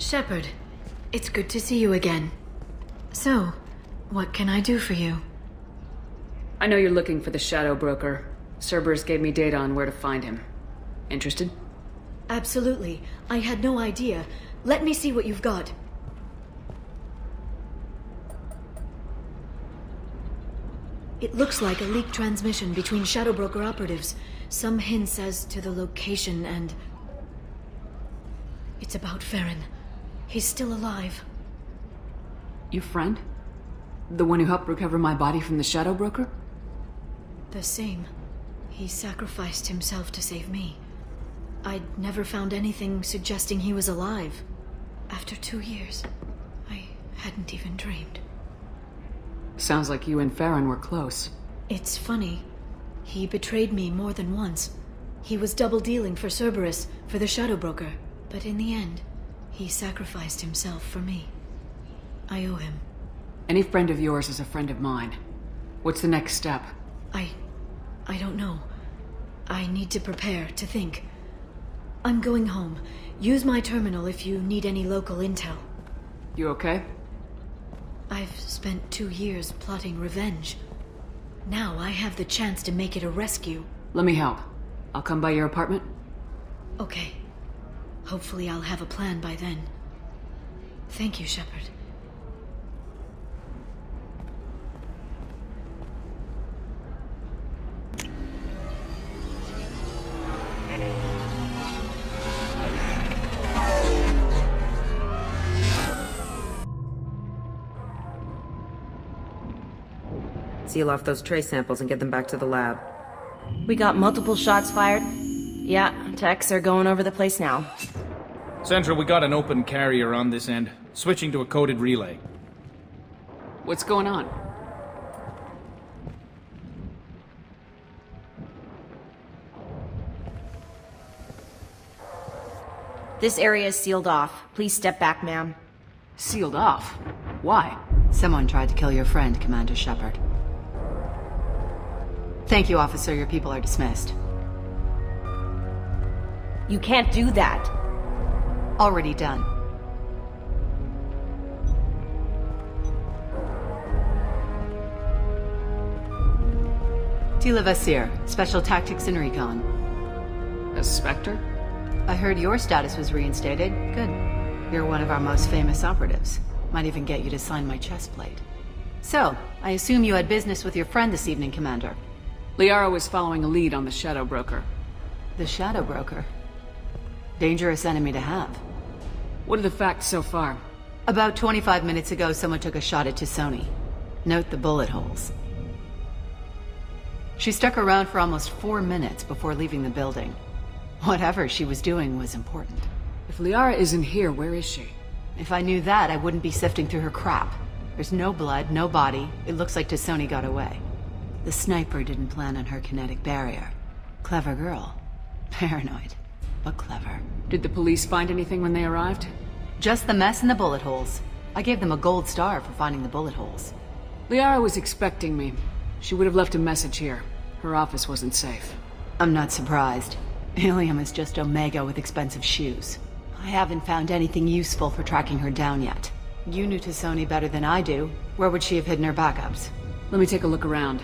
Shepard, it's good to see you again. So, what can I do for you? I know you're looking for the Shadow Broker. Cerberus gave me data on where to find him. Interested? Absolutely. I had no idea. Let me see what you've got. It looks like a leaked transmission between Shadow Broker operatives. Some hints as to the location and... It's about Farron. He's still alive. Your friend? The one who helped recover my body from the Shadow Broker? The same. He sacrificed himself to save me. I'd never found anything suggesting he was alive. After 2 years, I hadn't even dreamed. Sounds like you and Farron were close. It's funny. He betrayed me more than once. He was double-dealing for Cerberus, for the Shadow Broker. But in the end, he sacrificed himself for me. I owe him. Any friend of yours is a friend of mine. What's the next step? I don't know. I need to prepare, to think. I'm going home. Use my terminal if you need any local intel. You okay? I've spent 2 years plotting revenge. Now I have the chance to make it a rescue. Let me help. I'll come by your apartment. Okay. Hopefully I'll have a plan by then. Thank you, Shepard. Seal off those trace samples and get them back to the lab. We got multiple shots fired. Yeah, techs are going over the place now. Central, we got an open carrier on this end. Switching to a coded relay. What's going on? This area is sealed off. Please step back, ma'am. Sealed off? Why? Someone tried to kill your friend, Commander Shepard. Thank you, officer. Your people are dismissed. You can't do that. Already done. Tila Vasir, Special Tactics and Recon. A Spectre? I heard your status was reinstated. Good. You're one of our most famous operatives. Might even get you to sign my chest plate. So, I assume you had business with your friend this evening, Commander. Liara was following a lead on the Shadow Broker. The Shadow Broker? Dangerous enemy to have. What are the facts so far? About 25 minutes ago, someone took a shot at T'Soni. Note the bullet holes. She stuck around for almost 4 minutes before leaving the building. Whatever she was doing was important. If Liara isn't here, where is she? If I knew that, I wouldn't be sifting through her crap. There's no blood, no body. It looks like T'Soni got away. The sniper didn't plan on her kinetic barrier. Clever girl. Paranoid, but clever. Did the police find anything when they arrived? Just the mess and the bullet holes. I gave them a gold star for finding the bullet holes. Liara was expecting me. She would have left a message here. Her office wasn't safe. I'm not surprised. Ilium is just Omega with expensive shoes. I haven't found anything useful for tracking her down yet. You knew T'Soni better than I do. Where would she have hidden her backups? Let me take a look around.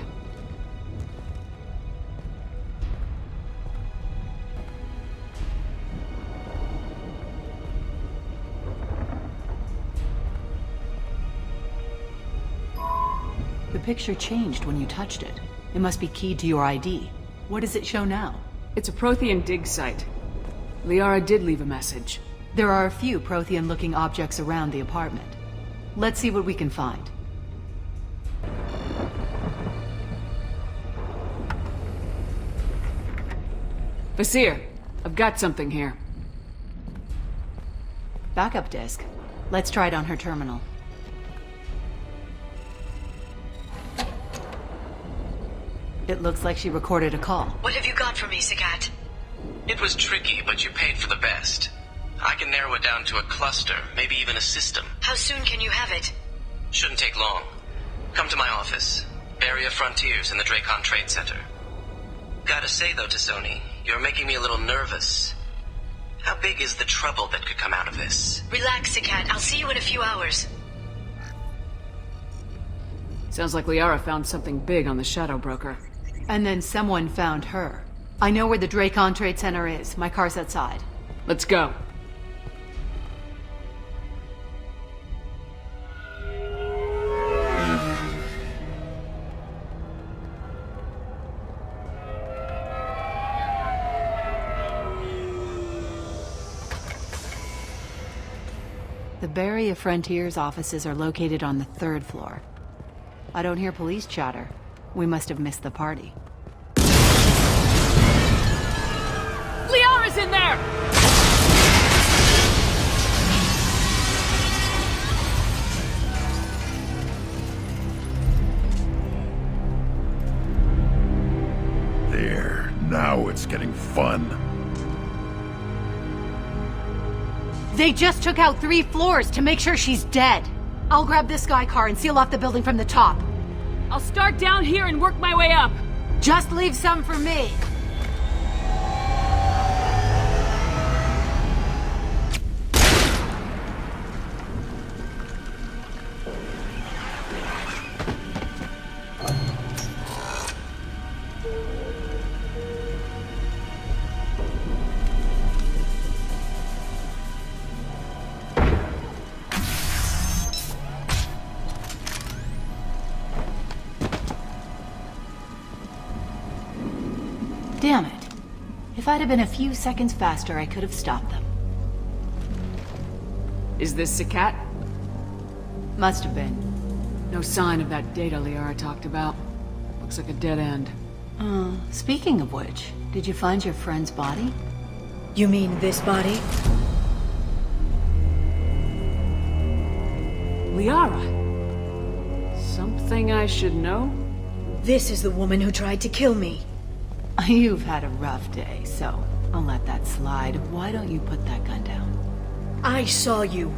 The picture changed when you touched it. It must be keyed to your ID. What does it show now? It's a Prothean dig site. Liara did leave a message. There are a few Prothean-looking objects around the apartment. Let's see what we can find. Vasir, I've got something here. Backup disk. Let's try it on her terminal. It looks like she recorded a call. What have you got for me, Sagat? It was tricky, but you paid for the best. I can narrow it down to a cluster, maybe even a system. How soon can you have it? Shouldn't take long. Come to my office. Area Frontiers in the Dracon Trade Center. Gotta say though, T'Soni, you're making me a little nervous. How big is the trouble that could come out of this? Relax, Cat. I'll see you in a few hours. Sounds like Liara found something big on the Shadow Broker. And then someone found her. I know where the Dracon Trade Center is. My car's outside. Let's go. The Barrier Frontiers offices are located on the 3rd floor. I don't hear police chatter. We must have missed the party. Liara's in there! There, now it's getting fun. They just took out 3 floors to make sure she's dead. I'll grab this Sky car and seal off the building from the top. I'll start down here and work my way up. Just leave some for me. Damn it. If I'd have been a few seconds faster, I could have stopped them. Is this Sakat? Must have been. No sign of that data Liara talked about. Looks like a dead end. Speaking of which, did you find your friend's body? You mean this body? Liara? Something I should know? This is the woman who tried to kill me. You've had a rough day, so I'll let that slide. Why don't you put that gun down? I saw you.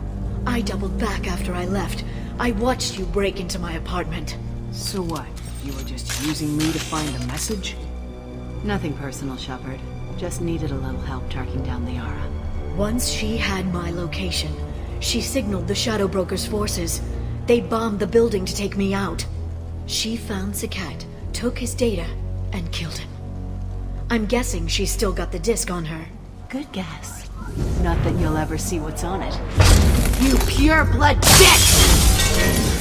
I doubled back after I left. I watched you break into my apartment. So what? You were just using me to find the message? Nothing personal, Shepard. Just needed a little help tracking down Liara. Once she had my location, she signaled the Shadow Broker's forces. They bombed the building to take me out. She found Sakat, took his data, and killed him. I'm guessing she's still got the disc on her. Good guess. Not that you'll ever see what's on it. You pure blood bitch!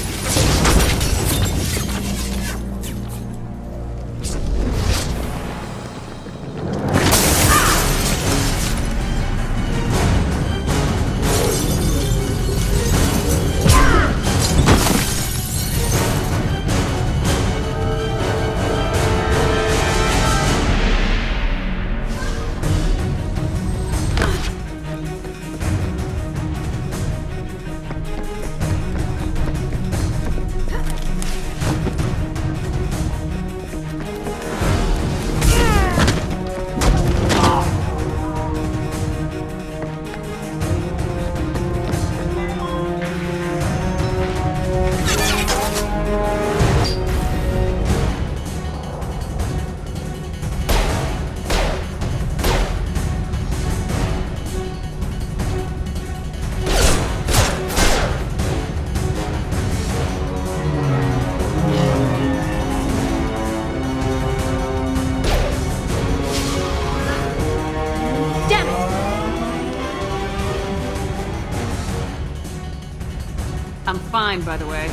I'm fine, by the way.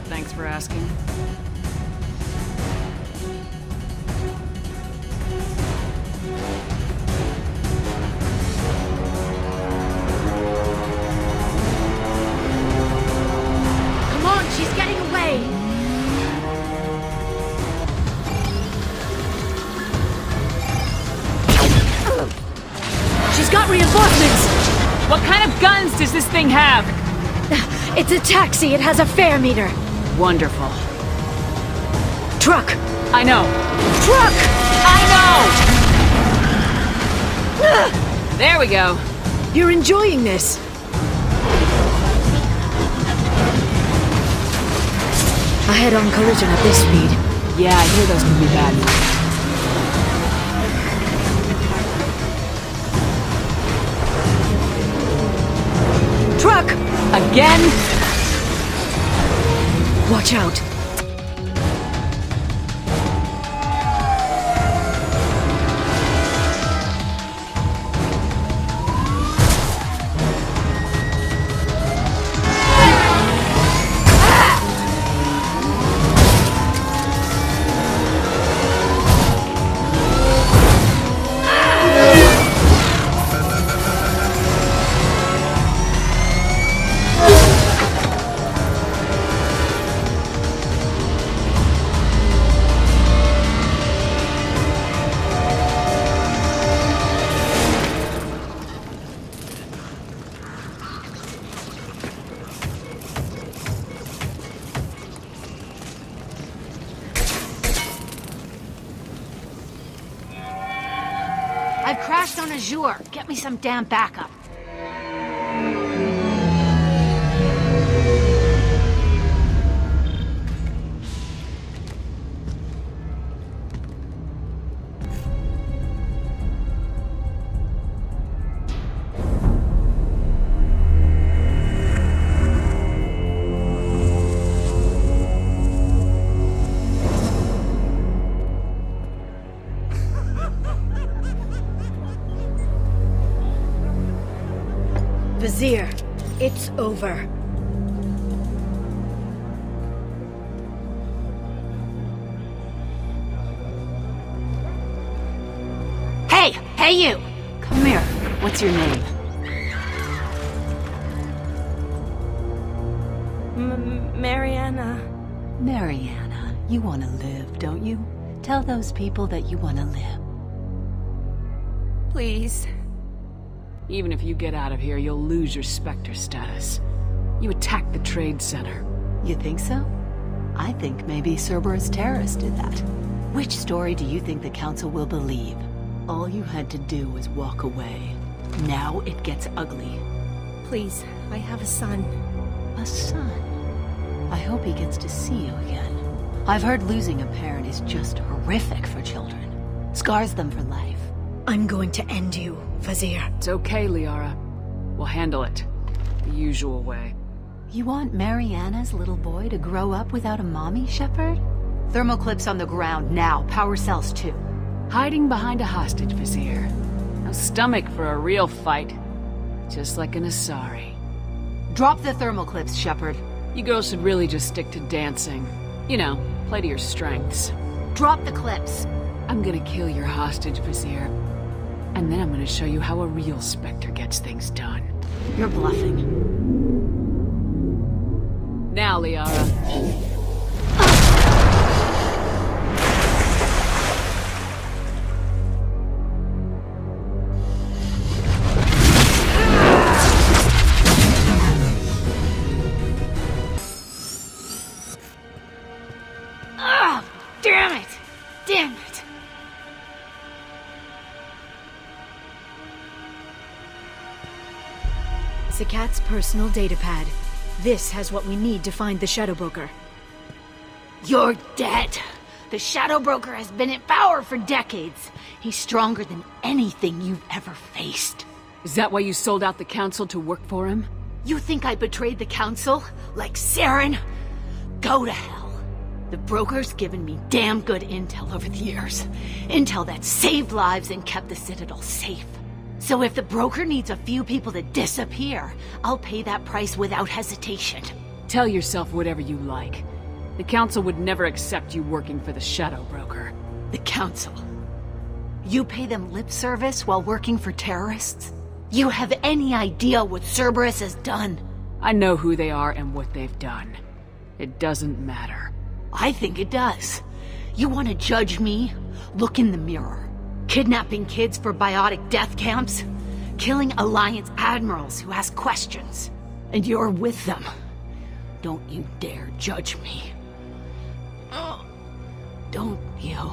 Thanks for asking. Come on, she's getting away! She's got reinforcements! What kind of guns does this thing have? It's a taxi. It has a fare meter. Wonderful. Truck! I know. Truck! I know! There we go. You're enjoying this. A head-on collision at this speed. Yeah, I hear those can be bad. stuck! Again? Watch out! I've crashed on Azure. Get me some damn backup. Vizier, it's over. Hey! Hey you! Come here. What's your name? Mariana. Mariana. You want to live, don't you? Tell those people that you want to live. Please. Even if you get out of here, you'll lose your Spectre status. You attacked the trade center. You think so? I think maybe Cerberus terrorists did that. Which story do you think the Council will believe? All you had to do was walk away. Now it gets ugly. Please, I have a son. A son? I hope he gets to see you again. I've heard losing a parent is just horrific for children. Scars them for life. I'm going to end you, Vizier. It's okay, Liara. We'll handle it. The usual way. You want Mariana's little boy to grow up without a mommy, Shepard? Thermal clips on the ground now. Power cells too. Hiding behind a hostage, Vizier. No stomach for a real fight. Just like an Asari. Drop the thermal clips, Shepard. You girls should really just stick to dancing. You know, play to your strengths. Drop the clips. I'm gonna kill your hostage, Vizier. And then I'm gonna show you how a real Spectre gets things done. You're bluffing. Now, Liara. Damn it! Damn it! Zakat's personal datapad. This has what we need to find the Shadow Broker. You're dead! The Shadow Broker has been in power for decades. He's stronger than anything you've ever faced. Is that why you sold out the Council to work for him? You think I betrayed the Council? Like Saren? Go to hell. The Broker's given me damn good intel over the years. Intel that saved lives and kept the Citadel safe. So if the Broker needs a few people to disappear, I'll pay that price without hesitation. Tell yourself whatever you like. The Council would never accept you working for the Shadow Broker. The Council? You pay them lip service while working for terrorists? You have any idea what Cerberus has done? I know who they are and what they've done. It doesn't matter. I think it does. You want to judge me? Look in the mirror. Kidnapping kids for biotic death camps? Killing Alliance admirals who ask questions? And you're with them. Don't you dare judge me. Don't you?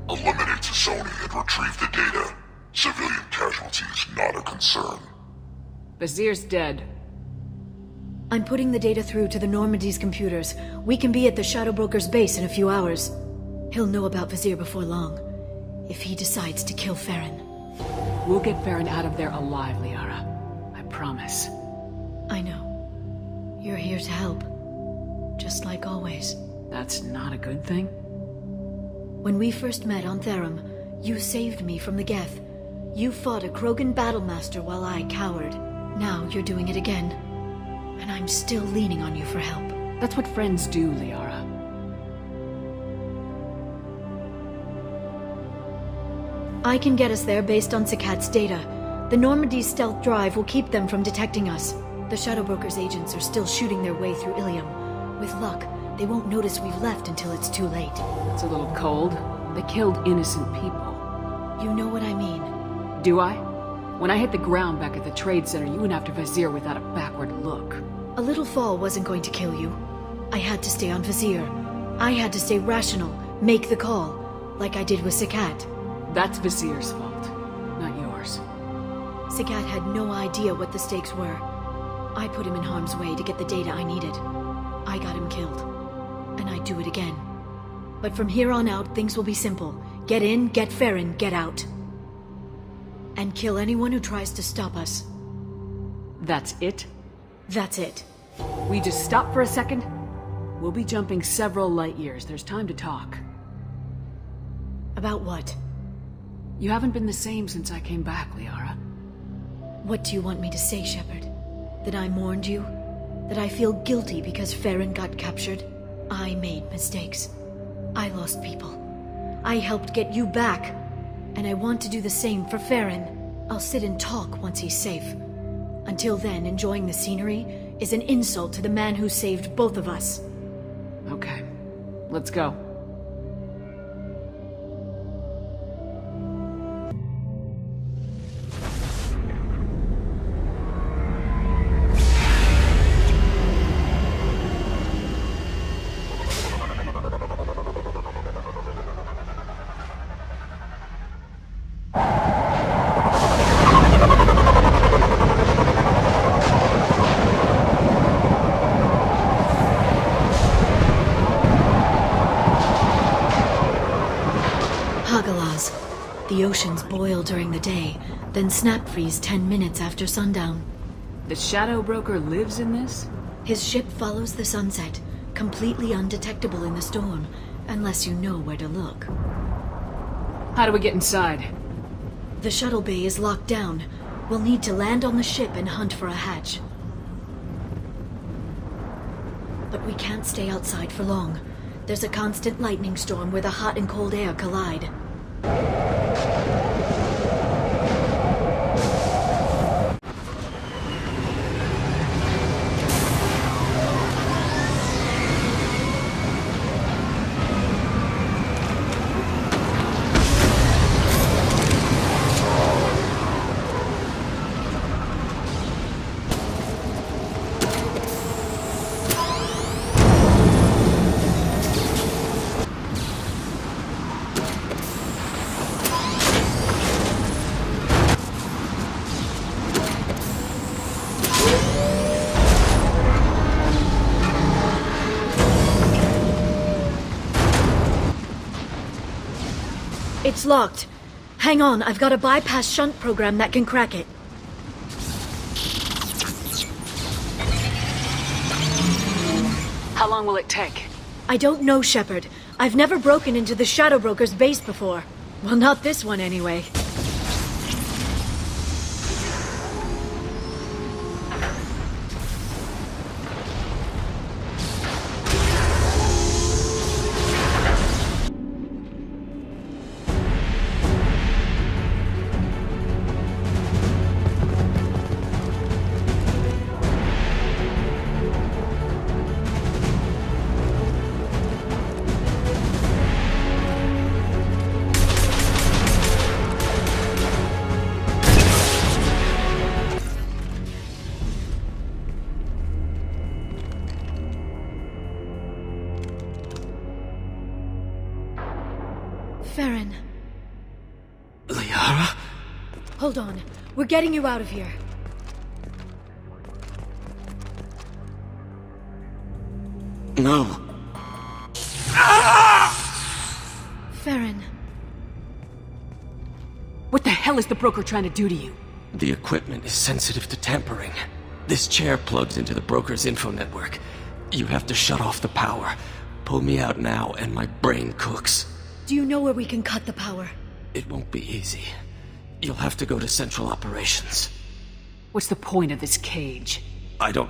Eliminate Sony and retrieve the data. Civilian casualties not a concern. Vizier's dead. I'm putting the data through to the Normandy's computers. We can be at the Shadow Broker's base in a few hours. He'll know about Vizier before long, if he decides to kill Farron. We'll get Farron out of there alive, Liara. I promise. I know. You're here to help. Just like always. That's not a good thing? When we first met on Therum, you saved me from the Geth. You fought a Krogan battlemaster while I cowered. Now you're doing it again. And I'm still leaning on you for help. That's what friends do, Liara. I can get us there based on Sakat's data. The Normandy's stealth drive will keep them from detecting us. The Shadow Broker's agents are still shooting their way through Ilium. With luck, they won't notice we've left until it's too late. It's a little cold. They killed innocent people. You know what I mean. Do I? When I hit the ground back at the trade center, you went after Vizier without a backward look. A little fall wasn't going to kill you. I had to stay on Vizier. I had to stay rational, make the call, like I did with Sakat. That's Vizier's fault, not yours. Sakat had no idea what the stakes were. I put him in harm's way to get the data I needed. I got him killed. And I'd do it again. But from here on out, things will be simple. Get in, get Farron, get out. And kill anyone who tries to stop us. That's it? That's it. We just stop for a second? We'll be jumping several light years. There's time to talk. About what? You haven't been the same since I came back, Liara. What do you want me to say, Shepard? That I mourned you? That I feel guilty because Farron got captured? I made mistakes. I lost people. I helped get you back. And I want to do the same for Farron. I'll sit and talk once he's safe. Until then, enjoying the scenery is an insult to the man who saved both of us. Okay. Let's go. The oceans boil during the day, then snap freeze 10 minutes after sundown. The Shadow Broker lives in this? His ship follows the sunset, completely undetectable in the storm, unless you know where to look. How do we get inside? The shuttle bay is locked down. We'll need to land on the ship and hunt for a hatch. But we can't stay outside for long. There's a constant lightning storm where the hot and cold air collide. It's locked. Hang on, I've got a bypass shunt program that can crack it. How long will it take? I don't know, Shepard. I've never broken into the Shadow Broker's base before. Well, not this one anyway. Farron. Liara? Hold on. We're getting you out of here. No. Farron. What the hell is the broker trying to do to you? The equipment is sensitive to tampering. This chair plugs into the broker's info network. You have to shut off the power. Pull me out now and my brain cooks. Do you know where we can cut the power? It won't be easy. You'll have to go to Central Operations. What's the point of this cage? I don't...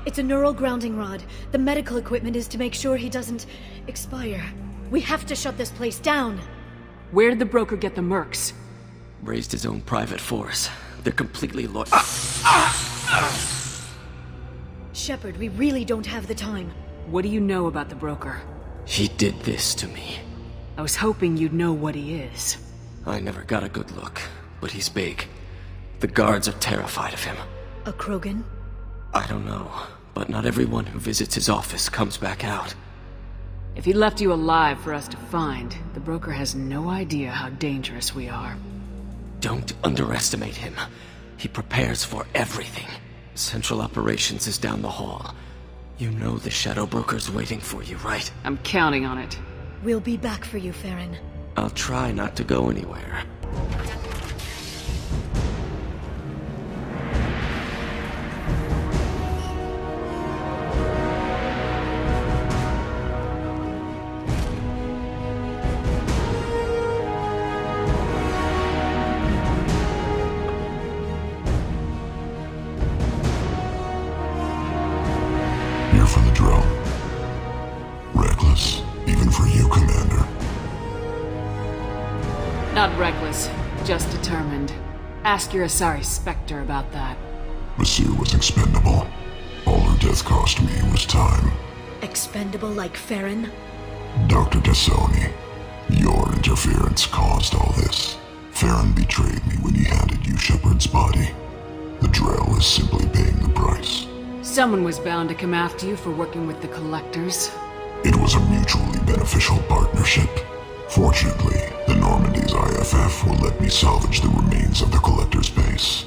It's a neural grounding rod. The medical equipment is to make sure he doesn't expire. We have to shut this place down. Where did the broker get the mercs? Raised his own private force. They're completely Shepard, we really don't have the time. What do you know about the broker? He did this to me. I was hoping you'd know what he is. I never got a good look, but he's big. The guards are terrified of him. A Krogan? I don't know, but not everyone who visits his office comes back out. If he left you alive for us to find, the broker has no idea how dangerous we are. Don't underestimate him. He prepares for everything. Central Operations is down the hall. You know the Shadow Broker's waiting for you, right? I'm counting on it. We'll be back for you, Farron. I'll try not to go anywhere. Here for the drill. Reckless, even for you, Commander. Not reckless, just determined. Ask your Asari Spectre about that. Basir was expendable. All her death cost me was time. Expendable like Farron? Dr. Tassoni, your interference caused all this. Farron betrayed me when he handed you Shepard's body. The Drell is simply paying the price. Someone was bound to come after you for working with the Collectors. It was a mutually beneficial partnership. Fortunately, the Normandy's IFF will let me salvage the remains of the Collector's base.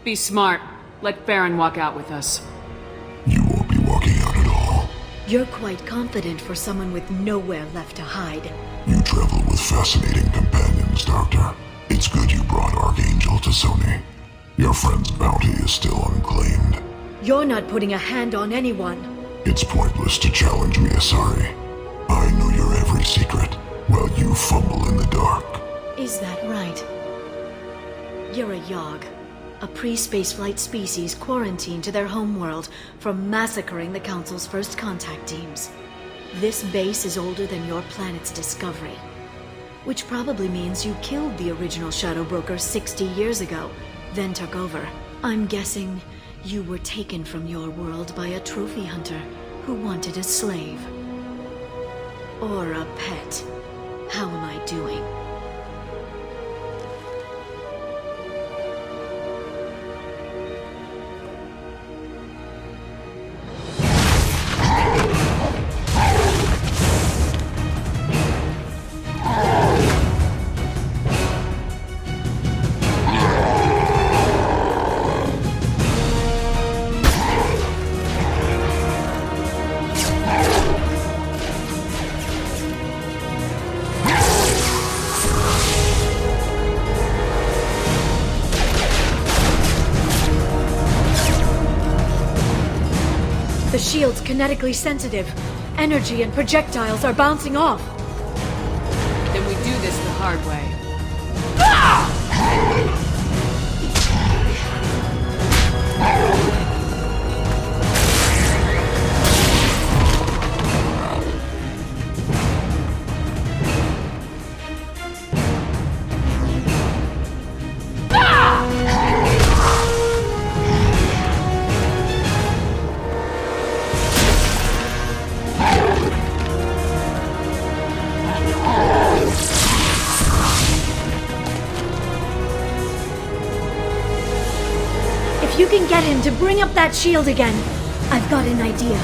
Be smart. Let Farron walk out with us. You won't be walking out at all. You're quite confident for someone with nowhere left to hide. You travel with fascinating companions, Doctor. It's good you brought Archangel to Sony. Your friend's bounty is still unclaimed. You're not putting a hand on anyone. It's pointless to challenge me, Asari. I know your every secret, while you fumble in the dark. Is that right? You're a Yogg, a pre-spaceflight species quarantined to their homeworld from massacring the Council's first contact teams. This base is older than your planet's discovery, which probably means you killed the original Shadow Broker 60 years ago, then took over. I'm guessing you were taken from your world by a trophy hunter who wanted a slave. Or a pet. How am I doing? The shield's kinetically sensitive. Energy and projectiles are bouncing off. Then we do this the hard way. If you can get him to bring up that shield again, I've got an idea.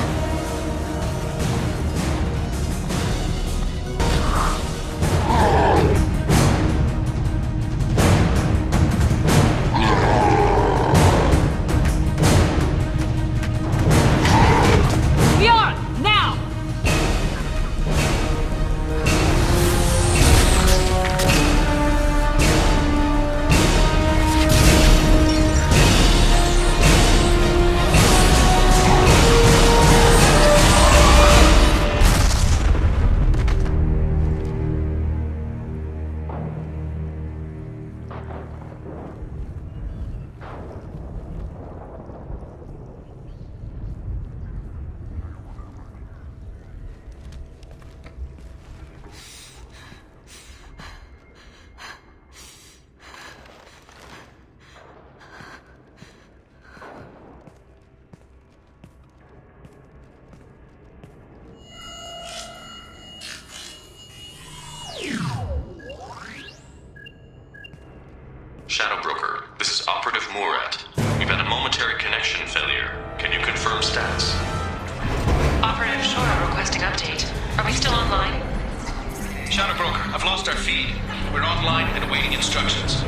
update. Are we still online? Shadow Broker, I've lost our feed. We're online and awaiting instructions.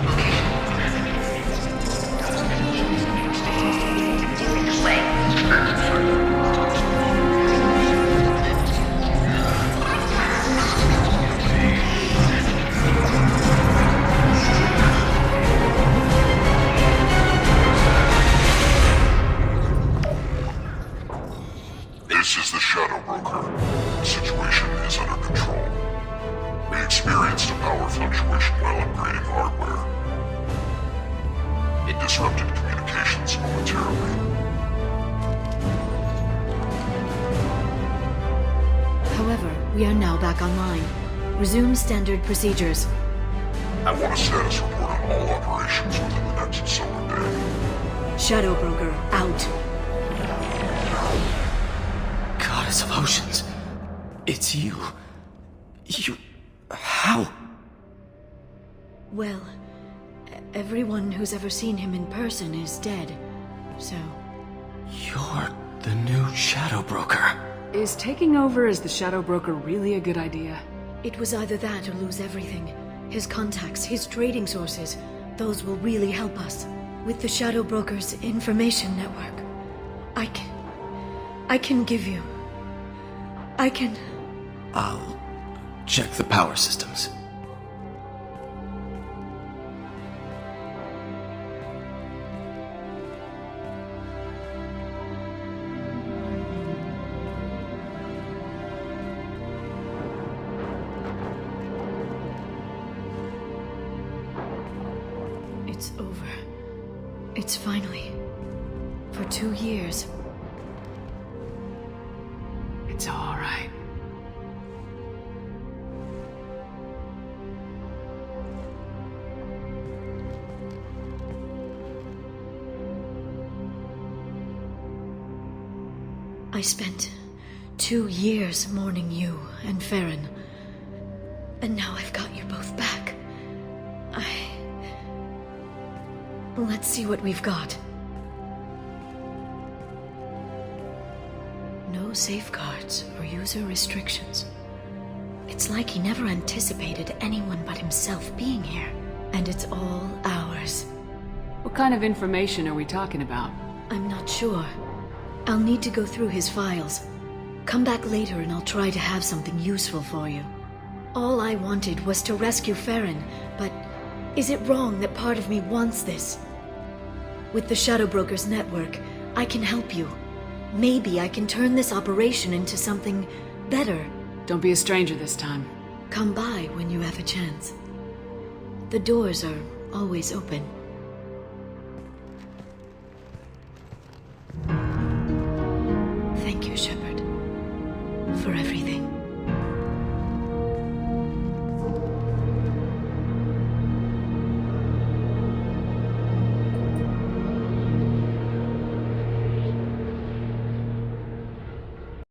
This is the Shadow Broker. The situation is under control. We experienced a power fluctuation while upgrading hardware. It disrupted communications momentarily. However, we are now back online. Resume standard procedures. I want a status report on all operations within the next solar day. Shadow Broker, out. Goddess of Oceans. It's you. How? Well, everyone who's ever seen him in person is dead, so... You're the new Shadow Broker. Is taking over as the Shadow Broker really a good idea? It was either that or lose everything. His contacts, his trading sources, those will really help us. With the Shadow Broker's information network, I can give you... I'll check the power systems. It's over. It's finally... For 2 years. It's all right. I spent 2 years mourning you and Farron. And now I've got you both back. Let's see what we've got. No safeguards or user restrictions. It's like he never anticipated anyone but himself being here. And it's all ours. What kind of information are we talking about? I'm not sure. I'll need to go through his files. Come back later and I'll try to have something useful for you. All I wanted was to rescue Farron, but is it wrong that part of me wants this? With the Shadow Broker's network, I can help you. Maybe I can turn this operation into something better. Don't be a stranger this time. Come by when you have a chance. The doors are always open. Thank you, Shepard, for everything.